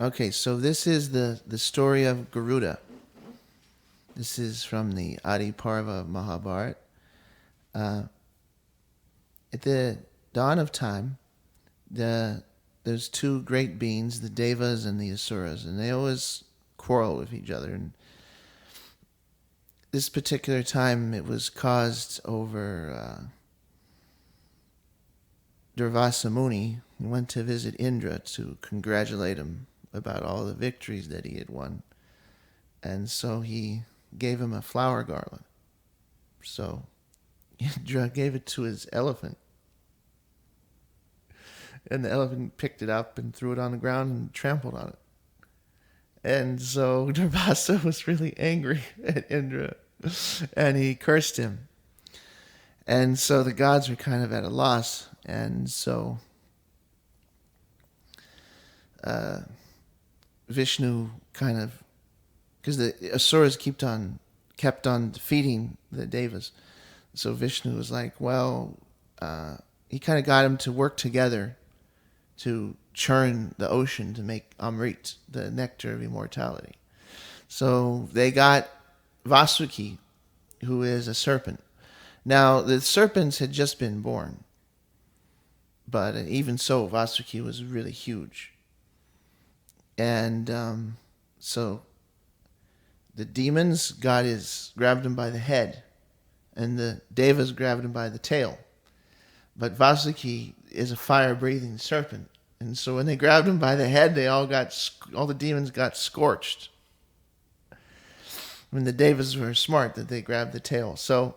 Okay, so this is the story of Garuda. This is from the Adi Parva Mahabharata. Uh, at the dawn of time, there's two great beings, the Devas and the Asuras, and they always quarrel with each other. And this particular time, it was caused over Durvasa Muni. He went to visit Indra to congratulate him about all the victories that he had won. And so he gave him a flower garland. So Indra gave it to his elephant. And the elephant picked it up and threw it on the ground and trampled on it. And so Durvasa was really angry at Indra. And he cursed him. And so the gods were kind of at a loss. And so Vishnu kind of, because the Asuras kept on defeating the Devas. So Vishnu was like, well, he kind of got him to work together to churn the ocean to make Amrit, the nectar of immortality. So they got Vasuki, who is a serpent. Now, the serpents had just been born. But even so, Vasuki was really huge. And so the demons grabbed him by the head, and the devas grabbed him by the tail. But Vasuki is a fire-breathing serpent, and so when they grabbed him by the head, all the demons got scorched. When the devas were smart, that they grabbed the tail. So,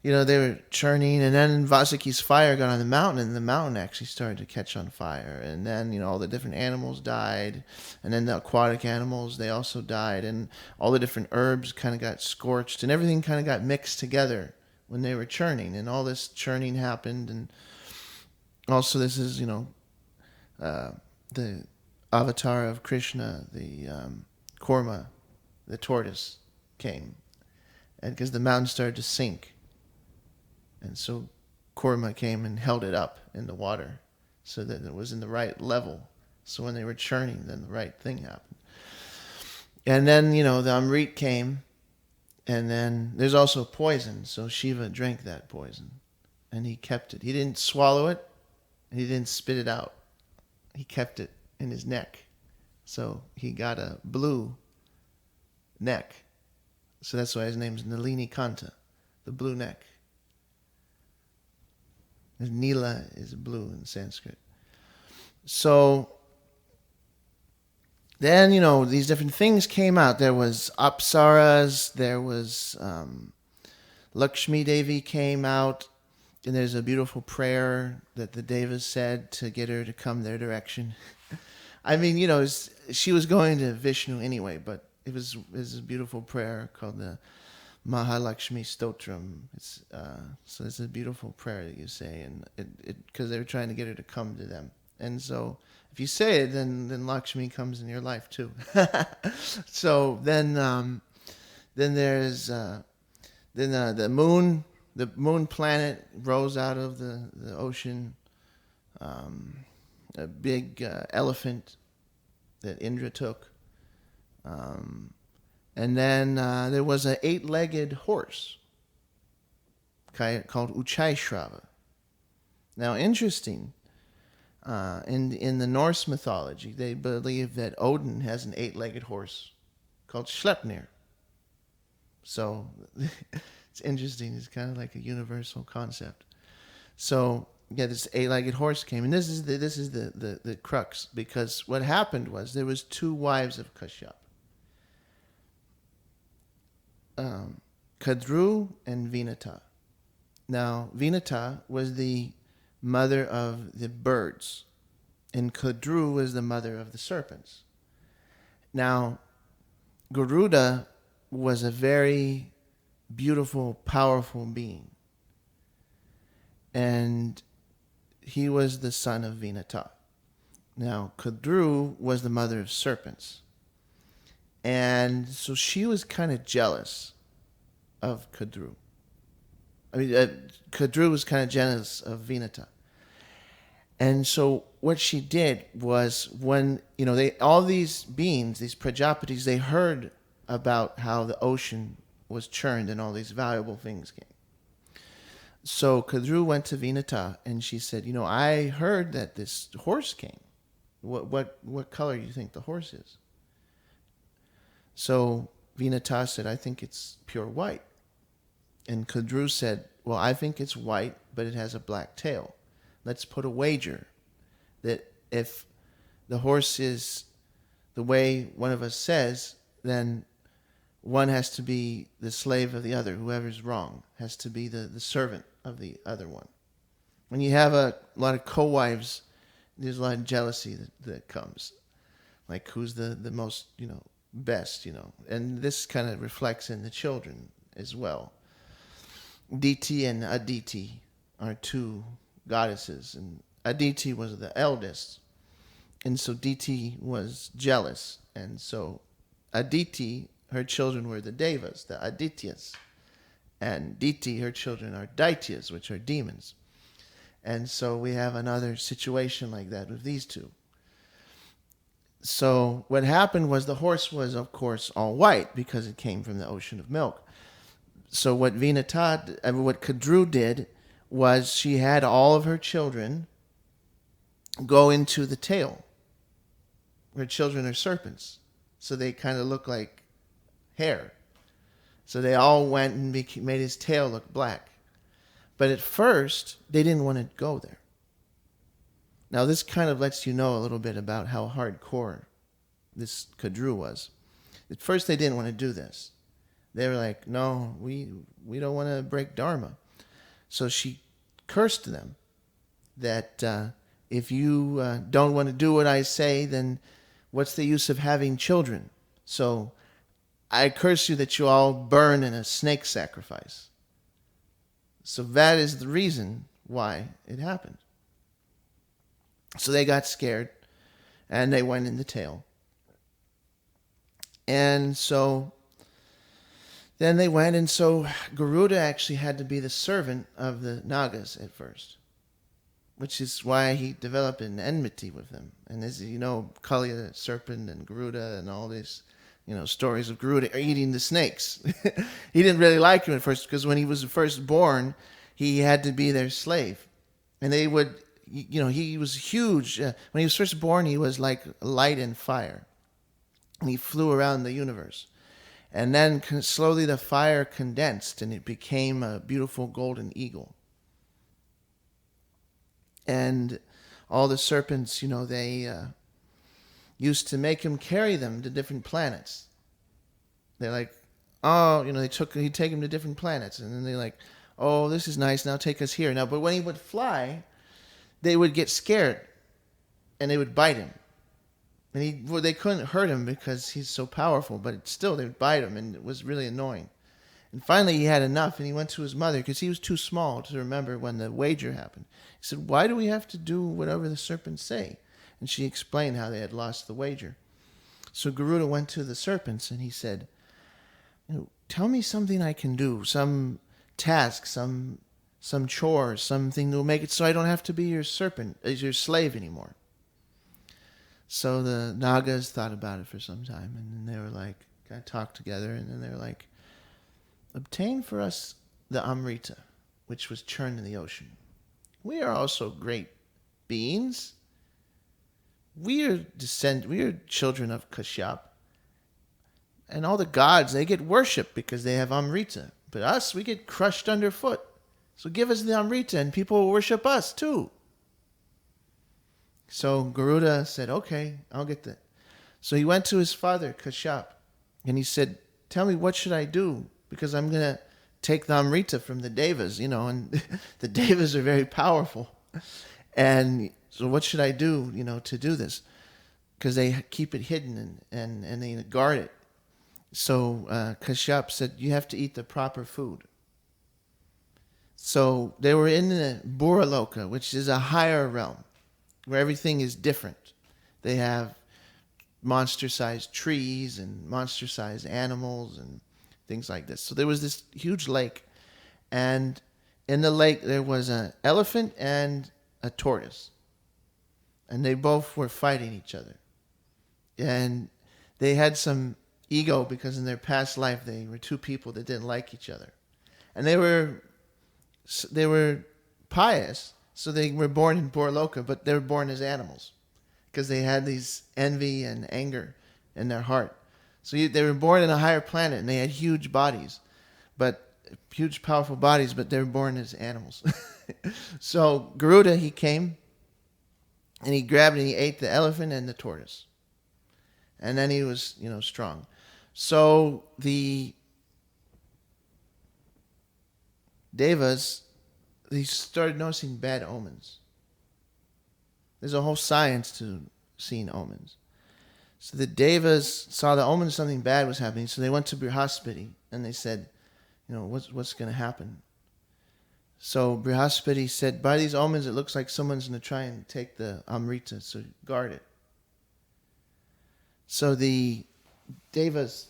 they were churning, and then Vasuki's fire got on the mountain, and the mountain actually started to catch on fire. And then, all the different animals died, and then the aquatic animals, they also died, and all the different herbs kind of got scorched, and everything kind of got mixed together when they were churning, and all this churning happened. And also this is, the avatar of Krishna, the Kurma, the tortoise, came, and because the mountain started to sink. And so Kurma came and held it up in the water so that it was in the right level. So when they were churning, then the right thing happened. And then, the Amrit came, and then there's also poison. So Shiva drank that poison, and he kept it. He didn't swallow it, and he didn't spit it out. He kept it in his neck. So he got a blue neck. So that's why his name's Nalini Kanta, the blue neck. Nila is blue in Sanskrit. So then, these different things came out. There was Apsaras, there was Lakshmi Devi came out, and there's a beautiful prayer that the Devas said to get her to come their direction. I mean, she was going to Vishnu anyway, but it was a beautiful prayer called the Mahalakshmi Stotram. So it's a beautiful prayer that you say, and it because they were trying to get her to come to them. And so if you say it, then Lakshmi comes in your life too. So then there's the moon. The moon planet rose out of the ocean. A big elephant that Indra took. And then there was an 8-legged horse called Uchaishrava. Now, interesting, in the Norse mythology, they believe that Odin has an 8-legged horse called Sleipnir. So it's interesting. It's kind of like a universal concept. So yeah, this 8-legged horse came, and this is the crux, because what happened was there was 2 wives of Kashyap. Kadru and Vinata. Now, Vinata was the mother of the birds, and Kadru was the mother of the serpents. Now, Garuda was a very beautiful, powerful being, and he was the son of Vinata. Now, Kadru was the mother of serpents. And so she was kind of jealous of Kadru. Kadru was kind of jealous of Vinata. And so what she did was, when, all these beings, these Prajapatis, they heard about how the ocean was churned and all these valuable things came. So Kadru went to Vinata and she said, I heard that this horse came. What color do you think the horse is? So Vinata said, I think it's pure white. And Kadru said, well, I think it's white, but it has a black tail. Let's put a wager that if the horse is the way one of us says, then one has to be the slave of the other. Whoever's wrong has to be the servant of the other one. When you have a lot of co-wives, there's a lot of jealousy that comes. Like, who's the most, best, And this kind of reflects in the children as well. Diti and Aditi are two goddesses, and Aditi was the eldest, and so Diti was jealous, and so Aditi, her children were the devas, the Adityas, and Diti, her children are Daityas, which are demons. And so we have another situation like that with these two. So what happened was, the horse was, of course, all white because it came from the ocean of milk. So what what Kadru did was, she had all of her children go into the tail. Her children are serpents, so they kind of look like hair. So they all went and made his tail look black. But at first, they didn't want to go there. Now, this kind of lets you know a little bit about how hardcore this Kadru was. At first, they didn't want to do this. They were like, no, we don't want to break Dharma. So she cursed them that if you don't want to do what I say, then what's the use of having children? So I curse you that you all burn in a snake sacrifice. So that is the reason why it happened. So they got scared, and they went in the tail. And so then they went, and so Garuda actually had to be the servant of the Nagas at first, which is why he developed an enmity with them. And as you know, Kali the serpent and Garuda and all these, stories of Garuda are eating the snakes. He didn't really like him at first, because when he was first born, he had to be their slave. And they would, he was huge. When he was first born, he was like light and fire. And he flew around the universe. And then slowly the fire condensed, and it became a beautiful golden eagle. And all the serpents, they used to make him carry them to different planets. They're like, oh, he'd take him to different planets. And then they're like, oh, this is nice, now take us here. Now, but when he would fly, they would get scared, and they would bite him. And they couldn't hurt him because he's so powerful, but still they would bite him, and it was really annoying. And finally he had enough, and he went to his mother, because he was too small to remember when the wager happened. He said, why do we have to do whatever the serpents say? And she explained how they had lost the wager. So Garuda went to the serpents, and he said, tell me something I can do, some task, some chore, something that will make it so I don't have to be your serpent, as your slave anymore. So the Nagas thought about it for some time, and then they were like, kind of talked together, and then they were like, obtain for us the Amrita, which was churned in the ocean. We are also great beings. We are children of Kashyap. And all the gods, they get worshipped because they have Amrita. But us, we get crushed underfoot. So give us the Amrita, and people will worship us too. So Garuda said, okay, I'll get that. So he went to his father, Kashyap, and he said, tell me, what should I do? Because I'm going to take the Amrita from the Devas, and the Devas are very powerful. And so what should I do, to do this? Because they keep it hidden and they guard it. So Kashyap said, you have to eat the proper food. So they were in the Buraloka, which is a higher realm, where everything is different. They have monster-sized trees and monster-sized animals and things like this. So there was this huge lake, and in the lake there was an elephant and a tortoise. and they both were fighting each other. And they had some ego because in their past life they were two people that didn't like each other. And they were pious, so they were born in Borloka, but they were born as animals because they had these envy and anger in their heart. So they were born in a higher planet, and they had huge bodies, but huge, powerful bodies, but they were born as animals. So Garuda, he came, and he grabbed and he ate the elephant and the tortoise. And then he was, strong. So the Devas, they started noticing bad omens. There's a whole science to seeing omens. So the Devas saw the omens, something bad was happening. So they went to Brihaspati and they said, what's going to happen? So Brihaspati said, by these omens, it looks like someone's going to try and take the Amrita, so guard it. So the Devas,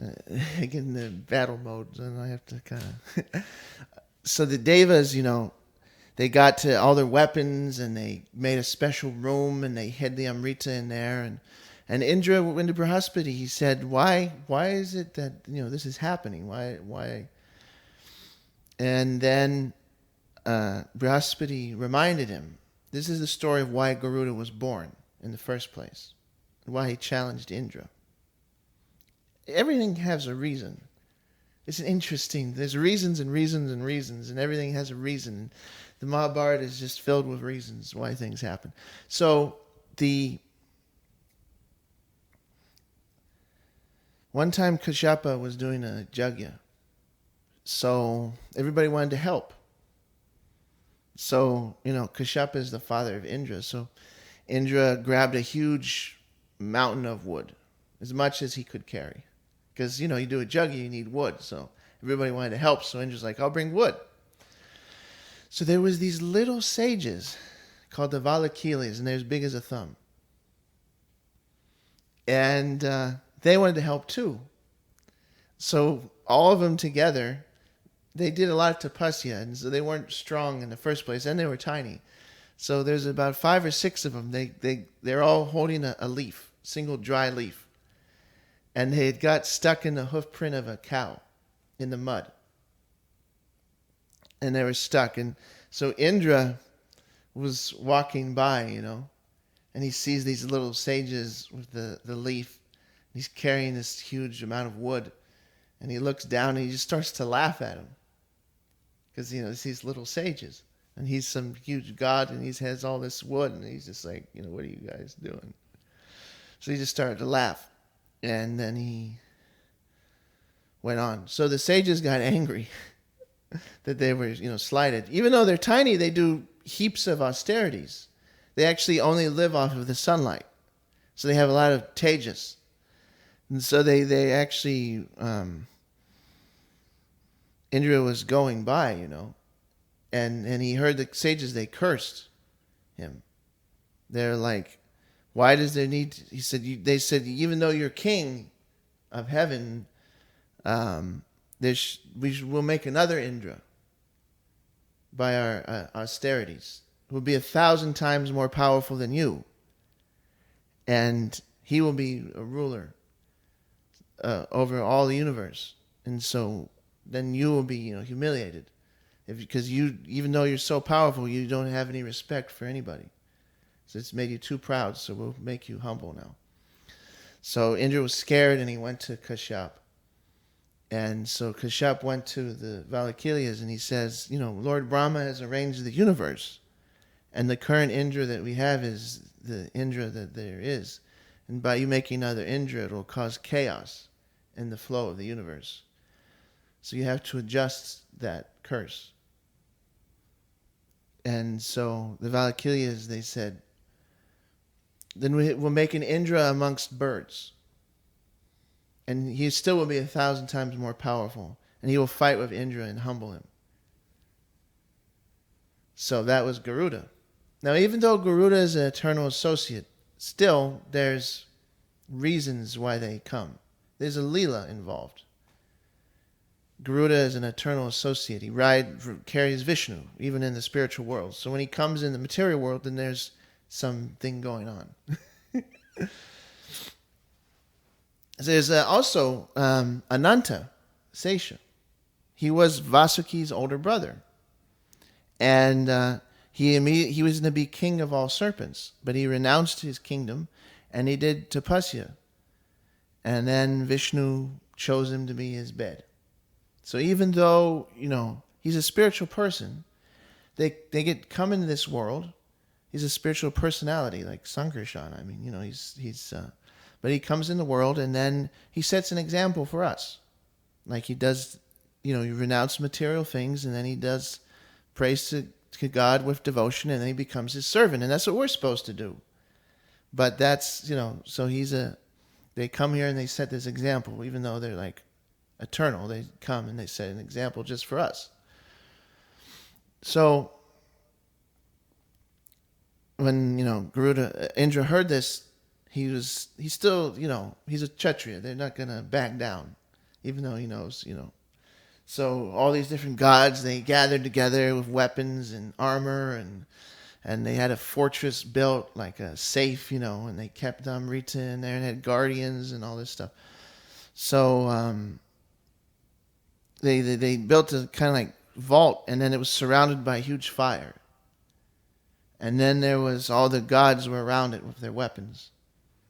I get in the battle mode, and I have to kind of... So the Devas, they got to all their weapons, and they made a special room, and they hid the Amrita in there. And Indra went to Brihaspati. He said, why is it that, this is happening? Why? And then Brihaspati reminded him, this is the story of why Garuda was born in the first place, why he challenged Indra. Everything has a reason. It's interesting. There's reasons and reasons and reasons, and everything has a reason. The Mahabharata is just filled with reasons why things happen. So one time Kashyapa was doing a yajna, so everybody wanted to help. So, Kashyapa is the father of Indra, so Indra grabbed a huge mountain of wood, as much as he could carry. Because, you do a yajna, you need wood. So everybody wanted to help. So Indra's like, I'll bring wood. So there was these little sages called the Valakilis, and they're as big as a thumb. And they wanted to help too. So all of them together, they did a lot of tapasya, and so they weren't strong in the first place, and they were tiny. So there's about 5 or 6 of them. They're all holding a leaf, single dry leaf. And they had got stuck in the hoof print of a cow in the mud. And they were stuck. And so Indra was walking by, and he sees these little sages with the leaf. He's carrying this huge amount of wood. And he looks down and he just starts to laugh at him. Because, it's these little sages. And he's some huge god, and he has all this wood, and he's just like, what are you guys doing? So he just started to laugh, and then he went on. So the sages got angry that they were, slighted. Even though they're tiny, they do heaps of austerities. They actually only live off of the sunlight. So they have a lot of tejas. And so they actually, Indra was going by, and he heard the sages, they cursed him. They're like, why does there need to, they said, even though you're king of heaven, we'll make another Indra by our austerities. Who will be 1,000 times more powerful than you. And he will be a ruler over all the universe. And so then you will be, humiliated. Because even though you're so powerful, you don't have any respect for anybody. So it's made you too proud, so we'll make you humble now. So Indra was scared, and he went to Kashyap. And so Kashyap went to the Valakilis, and he says, Lord Brahma has arranged the universe. And the current Indra that we have is the Indra that there is. And by you making another Indra, it will cause chaos in the flow of the universe. So you have to adjust that curse. And so the Valakilis, they said, then we'll make an Indra amongst birds. And he still will be 1,000 times more powerful. And he will fight with Indra and humble him. So that was Garuda. Now, even though Garuda is an eternal associate, still there's reasons why they come. There's a Leela involved. Garuda is an eternal associate. He carries Vishnu, even in the spiritual world. So when he comes in the material world, then there's something going on. There's also Ananta Sesha. He was Vasuki's older brother. And he was going to be king of all serpents. But he renounced his kingdom, and he did tapasya. And then Vishnu chose him to be his bed. So even though, he's a spiritual person, they come into this world. He's a spiritual personality, like Sankarshan. I mean, but he comes in the world, and then he sets an example for us. Like he does, he renounces material things, and then he does praise to God with devotion, and then he becomes his servant. And that's what we're supposed to do. But that's, so they come here and they set this example, even though they're like eternal. They come and they set an example just for us. So when, Indra heard this, he's still, he's a Kshatriya. They're not going to back down, even though he knows, So all these different gods, they gathered together with weapons and armor, and they had a fortress built, like a safe, and they kept Amrita in there and had guardians and all this stuff. So they built a kind of like vault, and then it was surrounded by a huge fire. And then there was all the gods were around it with their weapons.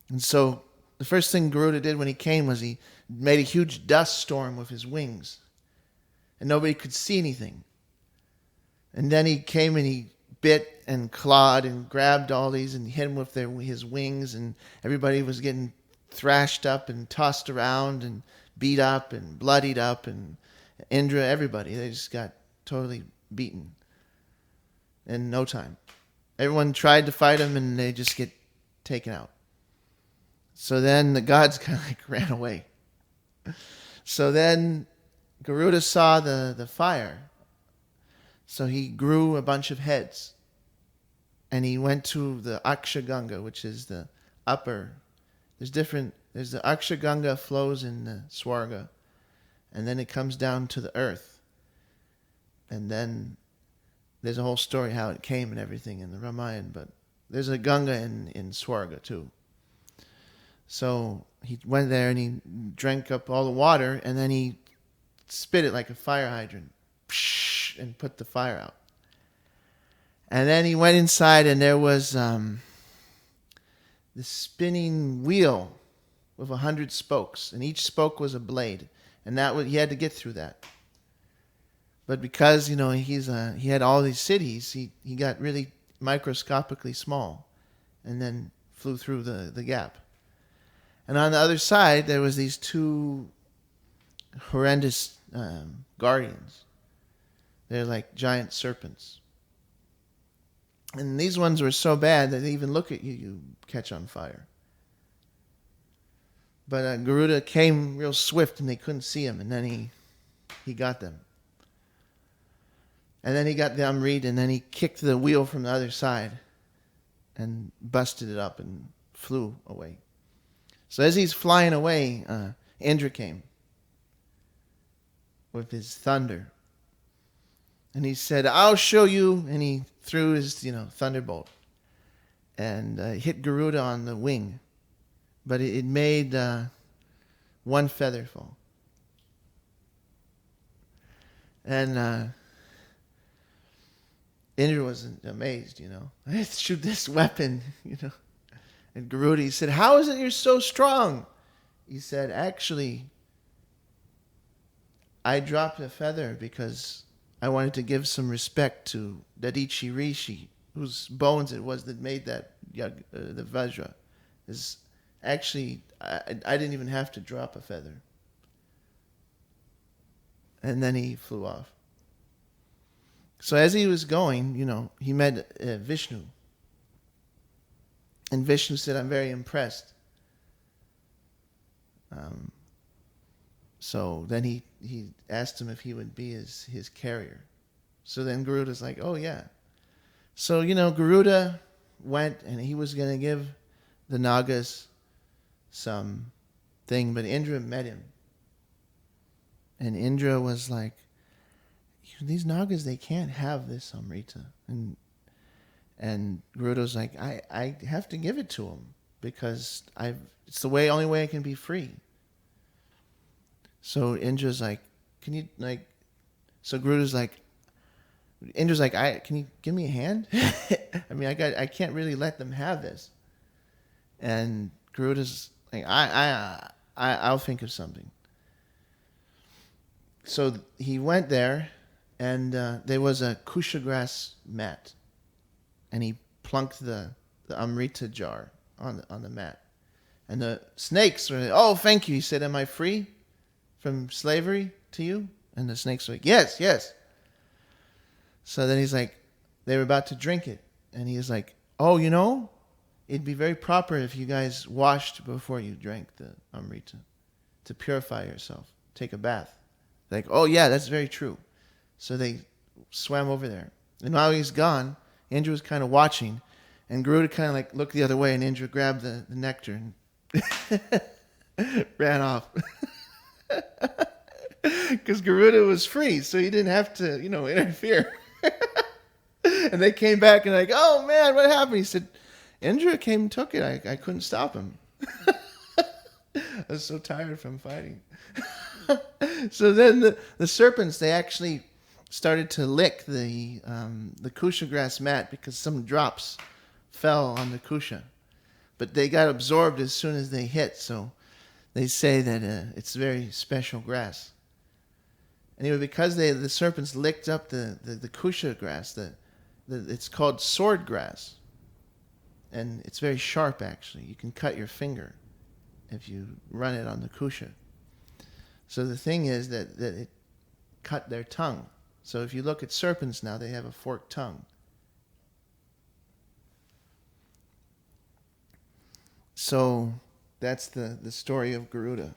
And so the first thing Garuda did when he came was he made a huge dust storm with his wings. And nobody could see anything. And then he came and he bit and clawed and grabbed all these and hit them with his wings, and everybody was getting thrashed up and tossed around and beat up and bloodied up, and Indra, everybody, they just got totally beaten in no time. Everyone tried to fight him, and they just get taken out. So then the gods kind of like ran away. So then Garuda saw the fire. So he grew a bunch of heads. And he went to the Akshaganga, which is the upper. There's the Akshaganga flows in the Swarga. And then it comes down to the earth. And then there's a whole story how it came and everything in the Ramayana. But there's a Ganga in Swarga too. So he went there and he drank up all the water, and then he spit it like a fire hydrant and put the fire out. And then he went inside, and there was this spinning wheel with 100 spokes, and each spoke was a blade, and he had to get through that. But because he had all these cities, he got really microscopically small, and then flew through the gap. And on the other side, there was these two horrendous guardians. They're like giant serpents. And these ones were so bad that they even look at you, you catch on fire. But Garuda came real swift, and they couldn't see him, and then he got them. And then he got the Amrit, and then he kicked the wheel from the other side and busted it up and flew away. So as he's flying away, Indra came with his thunder. And he said, "I'll show you." And he threw his, thunderbolt and hit Garuda on the wing. But it made one feather fall. And Indra was amazed, I shoot this weapon, And Garuda, he said, "How is it you're so strong?" He said, "Actually, I dropped a feather because I wanted to give some respect to Dadichi Rishi, whose bones it was that made that the Vajra. Actually, I didn't even have to drop a feather." And then he flew off. So as he was going, he met Vishnu. And Vishnu said, "I'm very impressed." So then he asked him if he would be his carrier. So then Garuda's like, "Oh, yeah." So, Garuda went, and he was going to give the Nagas some thing, but Indra met him. And Indra was like, these Nagas, they can't have this Amrita. And Garuda's like, I have to give it to them because it's the only way I can be free. So Indra's like, can you like? So Garuda's like, Indra's like, can you give me a hand? I mean, I can't really let them have this. And Garuda's like, I'll think of something. So he went there, and there was a kusha grass mat, and he plunked the Amrita jar on the mat. And the snakes were like, oh, thank you. He said, am I free from slavery to you? And the snakes were like, yes, yes. So then he's like, they were about to drink it. And he was like, oh, it'd be very proper if you guys washed before you drank the Amrita to purify yourself. Take a bath. Like, oh, yeah, that's very true. So they swam over there. And while he's gone, Indra was kind of watching. And Garuda kind of like looked the other way, and Indra grabbed the nectar and ran off. Because Garuda was free, so he didn't have to, interfere. And they came back and like, oh man, what happened? He said, Indra came and took it. I couldn't stop him. I was so tired from fighting. So then the serpents, they actually started to lick the kusha grass mat because some drops fell on the kusha. But they got absorbed as soon as they hit, so they say that it's very special grass. Anyway, because the serpents licked up the kusha grass, it's called sword grass. And it's very sharp, actually. You can cut your finger if you run it on the kusha. So the thing is that it cut their tongue. So if you look at serpents now, they have a forked tongue. So that's the story of Garuda.